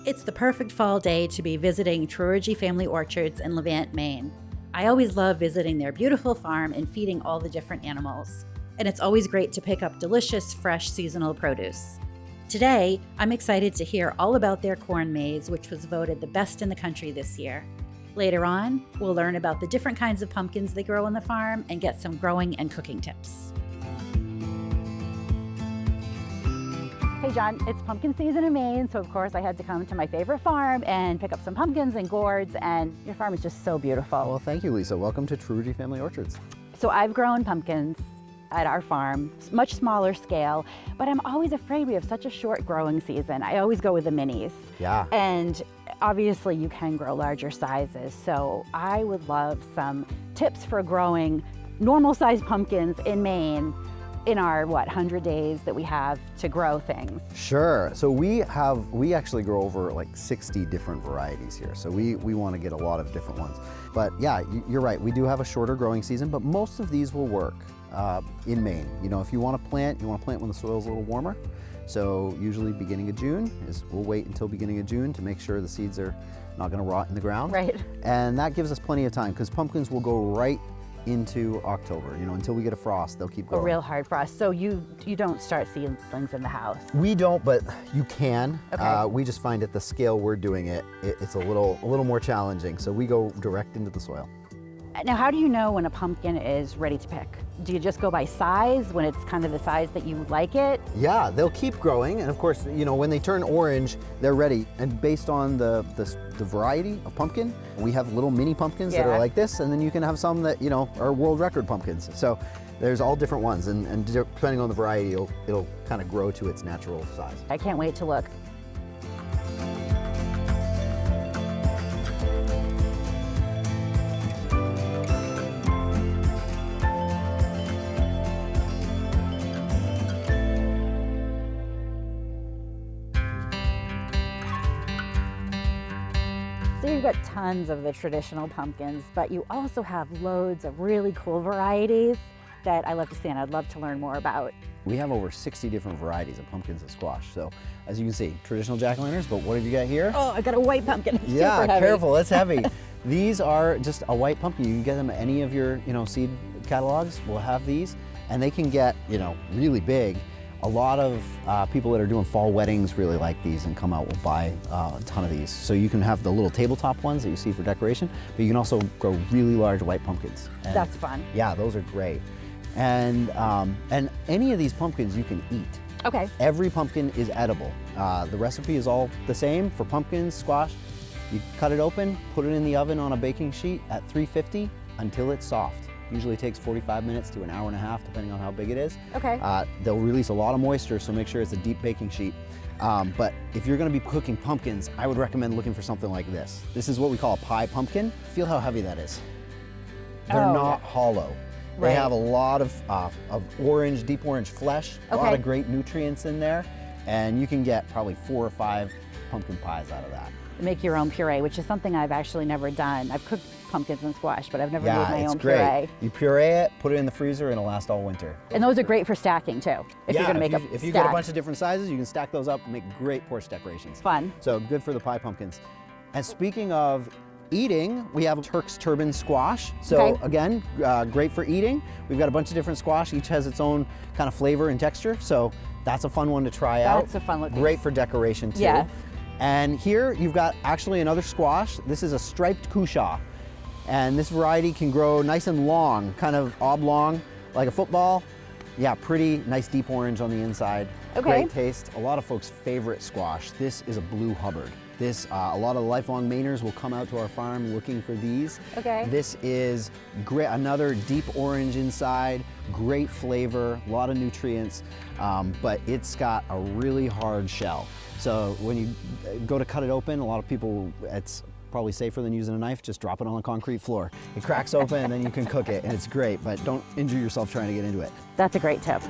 It's the perfect fall day to be visiting Treworgy Family Orchards in Levant, Maine. I always love visiting their beautiful farm and feeding all the different animals. And it's always great to pick up delicious, fresh, seasonal produce. Today, I'm excited to hear all about their corn maze, which was voted the best in the country this year. Later on, we'll learn about the different kinds of pumpkins they grow on the farm and get some growing and cooking tips. Hey John, it's pumpkin season in Maine, so of course I had to come to my favorite farm and pick up some pumpkins and gourds, and your farm is just so beautiful. Well, thank you, Lisa. Welcome to Treworgy Family Orchards. So I've grown pumpkins at our farm, much smaller scale, but I'm always afraid we have such a short growing season. I always go with the minis. Yeah. And obviously you can grow larger sizes, so I would love some tips for growing normal sized pumpkins in Maine in our, 100 days that we have to grow things. Sure. So we actually grow over like 60 different varieties here. So we want to get a lot of different ones. But yeah, you're right. We do have a shorter growing season, but most of these will work in Maine. You know, if you want to plant when the soil's a little warmer. So usually beginning of June we'll wait until beginning of June to make sure the seeds are not going to rot in the ground. Right. And that gives us plenty of time because pumpkins will go right into October, until we get a frost, they'll keep growing. A real hard frost. So you don't start seedlings in the house? We don't, but you can. Okay. We just find at the scale we're doing it's a little more challenging. So we go direct into the soil. Now, how do you know when a pumpkin is ready to pick? Do you just go by size, when it's kind of the size that you like it? Yeah, they'll keep growing. And of course, when they turn orange, they're ready. And based on the variety of pumpkin, we have little mini pumpkins that are like this. And then you can have some that, are world record pumpkins. So there's all different ones. And depending on the variety, it'll kind of grow to its natural size. I can't wait to look. So you've got tons of the traditional pumpkins, but you also have loads of really cool varieties that I love to see and I'd love to learn more about. We have over 60 different varieties of pumpkins and squash. So as you can see, traditional jack-o'-lanterns, but what have you got here? Oh, I got a white pumpkin. It's yeah, super heavy. Careful, it's heavy. These are just a white pumpkin. You can get them at any of your, seed catalogs. We'll have these, and they can get, really big. A lot of people that are doing fall weddings really like these and come out will buy a ton of these. So you can have the little tabletop ones that you see for decoration, but you can also grow really large white pumpkins. And that's fun. Yeah, those are great. And any of these pumpkins you can eat. Okay. Every pumpkin is edible. The recipe is all the same for pumpkins, squash. You cut it open, put it in the oven on a baking sheet at 350 until it's soft. Usually takes 45 minutes to an hour and a half, depending on how big it is. Okay. They'll release a lot of moisture, so make sure it's a deep baking sheet. But if you're gonna be cooking pumpkins, I would recommend looking for something like this. This is what we call a pie pumpkin. Feel how heavy that is. They're not hollow. Right. They have a lot of orange, deep orange flesh, a lot of great nutrients in there, and you can get probably 4 or 5 pumpkin pies out of that. Make your own puree, which is something I've actually never done. I've cooked pumpkins and squash, but I've never made my own great. puree. You puree it, put it in the freezer, and it'll last all winter. And those are great for stacking too. If you're gonna make if you get a bunch of different sizes, you can stack those up and make great porch decorations. Fun. So good for the pie pumpkins. And speaking of eating, we have Turk's Turban squash. So again, great for eating. We've got a bunch of different squash. Each has its own kind of flavor and texture. So that's a fun one to try out. That's a fun looking. Great for decoration too. Yes. And here you've got actually another squash. This is a striped cushaw. And this variety can grow nice and long, kind of oblong, like a football. Yeah, pretty nice deep orange on the inside. Okay. Great taste. A lot of folks' favorite squash. This is a blue Hubbard. This, a lot of the lifelong Mainers will come out to our farm looking for these. Okay. This is great, another deep orange inside, great flavor, a lot of nutrients, but it's got a really hard shell. So when you go to cut it open, a lot of people, it's probably safer than using a knife, just drop it on the concrete floor. It cracks open and then you can cook it, and it's great, but don't injure yourself trying to get into it. That's a great tip.